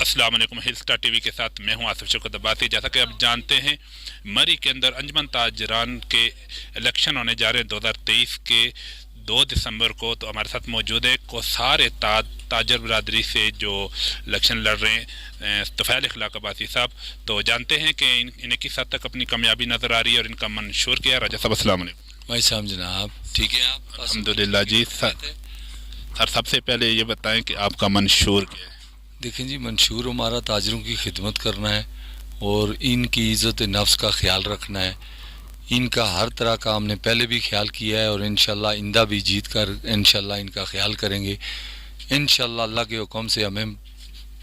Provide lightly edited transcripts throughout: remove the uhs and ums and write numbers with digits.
السلام علیکم، ہل اسٹار ٹی وی کے ساتھ میں ہوں آصف شوکت عباسی۔ جیسا کہ آپ جانتے ہیں مری کے اندر انجمن تاجران کے الیکشن ہونے جا رہے ہیں 2023 کے 2 دسمبر کو۔ تو ہمارے ساتھ موجود ہے کوثار تاجر برادری سے جو الیکشن لڑ رہے ہیں طفیل اخلاق عباسی صاحب۔ تو جانتے ہیں کہ انہیں کس حد تک اپنی کامیابی نظر آ رہی ہے اور ان کا منشور کیا ہے۔ راجہ صاحب السلام علیکم۔ بھائی صاحب جناب ٹھیک ہے آپ؟ الحمدللہ جی سر سب سے پہلے یہ بتائیں کہ آپ کا منشور کیا ہے؟ دیکھیں جی، منشور ہمارا تاجروں کی خدمت کرنا ہے اور ان کی عزت نفس کا خیال رکھنا ہے۔ ان کا ہر طرح کا ہم نے پہلے بھی خیال کیا ہے اور انشاءاللہ آئندہ بھی جیت کر انشاءاللہ ان کا خیال کریں گے انشاءاللہ۔ اللہ کے حکم سے ہمیں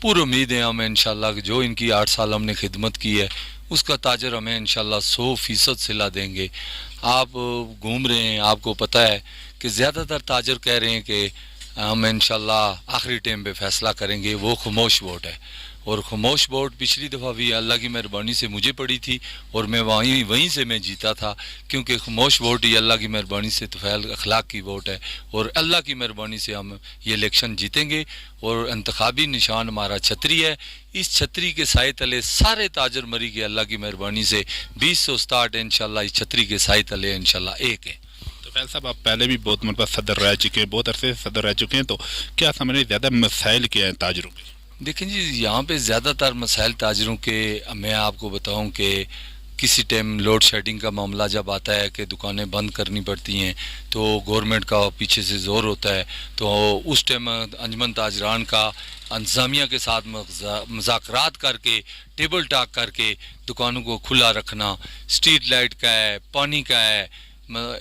پوری امید ہے، ہم انشاءاللہ جو ان کی 8 سال ہم نے خدمت کی ہے اس کا تاجر ہمیں انشاءاللہ 100% صلہ دیں گے۔ آپ گھوم رہے ہیں، آپ کو پتہ ہے کہ زیادہ تر تاجر کہہ رہے ہیں کہ ہم انشاءاللہ آخری ٹائم پہ فیصلہ کریں گے، وہ خاموش ووٹ ہے۔ اور خاموش ووٹ پچھلی دفعہ بھی اللہ کی مہربانی سے مجھے پڑی تھی اور میں وہیں سے میں جیتا تھا، کیونکہ خاموش ووٹ ہی اللہ کی مہربانی سے طفیل اخلاق کی ووٹ ہے اور اللہ کی مہربانی سے ہم یہ الیکشن جیتیں گے۔ اور انتخابی نشان ہمارا چھتری ہے، اس چھتری کے سائے تلے سارے تاجر مری کے اللہ کی مہربانی سے 2067 انشاءاللہ اس چھتری کے سائے طلے انشاءاللہ ایک ہے۔ طفیل صاحب، آپ پہلے بھی بہت مرتبہ صدر رہ چکے ہیں، بہت عرصے سے صدر رہ چکے ہیں، تو کیا سمجھ زیادہ مسائل کیا ہیں تاجروں کے؟ دیکھیں جی، یہاں پہ زیادہ تر مسائل تاجروں کے میں آپ کو بتاؤں کہ کسی ٹائم لوڈ شیڈنگ کا معاملہ جب آتا ہے کہ دکانیں بند کرنی پڑتی ہیں تو گورنمنٹ کا پیچھے سے زور ہوتا ہے، تو اس ٹائم انجمن تاجران کا انتظامیہ کے ساتھ مذاکرات کر کے ٹیبل ٹاک کر کے دکانوں کو کھلا رکھنا، اسٹریٹ لائٹ کا ہے، پانی کا ہے،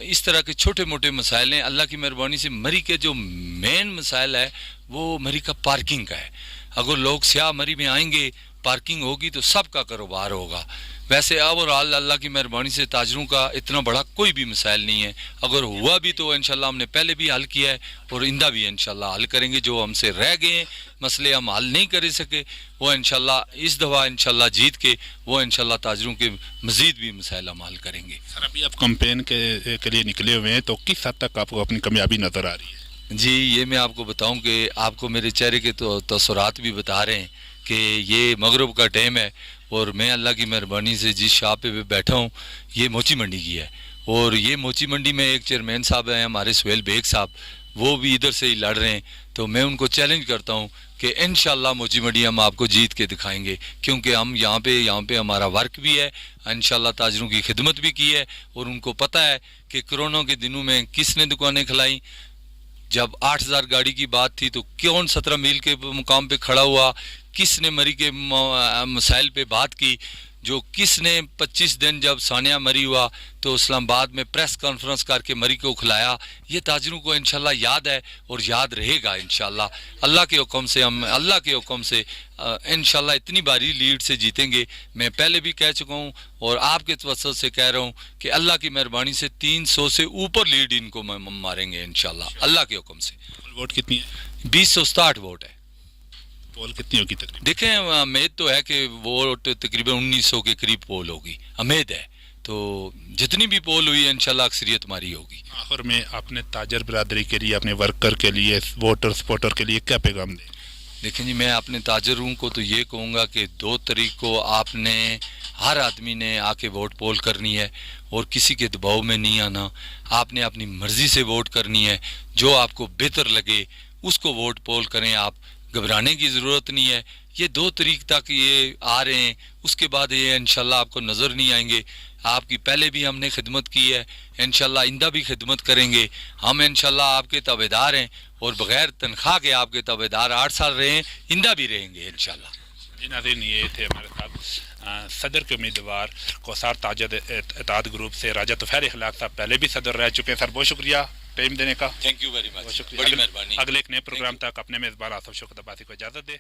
اس طرح کے چھوٹے موٹے مسائل ہیں۔ اللہ کی مہربانی سے مری کے جو مین مسائل ہے وہ مری کا پارکنگ کا ہے۔ اگر لوگ سیاہ مری میں آئیں گے، پارکنگ ہوگی تو سب کا کاروبار ہوگا۔ ویسے اوورآل اللہ کی مہربانی سے تاجروں کا اتنا بڑا کوئی بھی مسائل نہیں ہے، اگر ہوا بھی تو انشاءاللہ ہم نے پہلے بھی حل کیا ہے اور آئندہ بھی انشاءاللہ حل کریں گے۔ جو ہم سے رہ گئے ہیں مسئلے ہم حل نہیں کر سکے، وہ انشاءاللہ اس دفعہ انشاءاللہ جیت کے وہ انشاءاللہ تاجروں کے مزید بھی مسائل ہم حل کریں گے۔ سر ابھی آپ کمپین کے لیے نکلے ہوئے ہیں، تو کس حد تک آپ کو اپنی کامیابی نظر آ رہی ہے؟ جی، یہ میں آپ کو بتاؤں کہ آپ کو میرے چہرے کے تاثرات بھی بتا رہے ہیں کہ یہ مغرب کا ٹائم ہے اور میں اللہ کی مہربانی سے جس شاپ پہ بیٹھا ہوں یہ موچی منڈی کی ہے، اور یہ موچی منڈی میں ایک چیئرمین صاحب ہیں ہمارے سہیل بیگ صاحب، وہ بھی ادھر سے ہی لڑ رہے ہیں۔ تو میں ان کو چیلنج کرتا ہوں کہ انشاءاللہ موچی منڈی ہم آپ کو جیت کے دکھائیں گے، کیونکہ ہم یہاں پہ ہمارا ورک بھی ہے، انشاءاللہ تاجروں کی خدمت بھی کی ہے، اور ان کو پتہ ہے کہ کرونا کے دنوں میں کس نے دکانیں کھلائیں۔ جب 8000 گاڑی کی بات تھی تو کون 17 میل کے مقام پہ کھڑا ہوا، کس نے مری کے مسائل پہ بات کی، جو کس نے 25 دن جب ثانیہ مری ہوا تو اسلام آباد میں پریس کانفرنس کر کے مری کو کھلایا، یہ تاجروں کو انشاءاللہ یاد ہے اور یاد رہے گا انشاءاللہ۔ اللہ کے حکم سے انشاءاللہ اتنی باری لیڈ سے جیتیں گے۔ میں پہلے بھی کہہ چکا ہوں اور آپ کے توسط سے کہہ رہا ہوں کہ اللہ کی مہربانی سے 300 سے اوپر لیڈ ان کو ماریں گے انشاءاللہ اللہ کے حکم سے۔ ووٹ کتنی ہے؟ 2067 ووٹ ہے۔ پول کتنی ہوگی تقریباً؟ دیکھیں، امید تو ہے کہ ووٹ تقریباً 1900 کے قریب پول ہوگی، امید ہے۔ تو جتنی بھی پول ہوئی انشاءاللہ اکثریت ہماری ہوگی۔ آخر میں اپنے تاجر برادری کے لیے، اپنے ورکر کے لیے، ووٹر سپورٹر کے لیے کیا پیغام دیں؟ دیکھیں جی، میں اپنے تاجروں کو تو یہ کہوں گا کہ 2 تاریخ کو آپ نے ہر آدمی نے آ کے ووٹ پول کرنی ہے اور کسی کے دباؤ میں نہیں آنا۔ آپ نے اپنی مرضی سے ووٹ کرنی ہے، جو آپ کو بہتر لگے اس کو ووٹ پول کریں، آپ گھبرانے کی ضرورت نہیں ہے۔ یہ 2 تاریخ تک یہ آ رہے ہیں، اس کے بعد یہ انشاءاللہ آپ کو نظر نہیں آئیں گے۔ آپ کی پہلے بھی ہم نے خدمت کی ہے، انشاءاللہ آئندہ بھی خدمت کریں گے۔ ہم انشاءاللہ آپ کے تابعدار ہیں اور بغیر تنخواہ کے آپ کے تابعدار 8 سال رہے ہیں، آئندہ بھی رہیں گے انشاءاللہ۔ جی ناظرین، یہ تھے ہمارے ساتھ صدر کے امیدوار کوثار تاجر اتحاد گروپ سے راجہ طفیل اخلاق صاحب، پہلے بھی صدر رہ چکے ہیں۔ سر بہت شکریہ ٹائم دینے کا، تھینک یو ویری مچ، بہت شکریہ۔ بڑی مہربانی۔ اگلے ایک نئے پروگرام تک اپنے میزبان آصف شوکت عباسی کو اجازت دے۔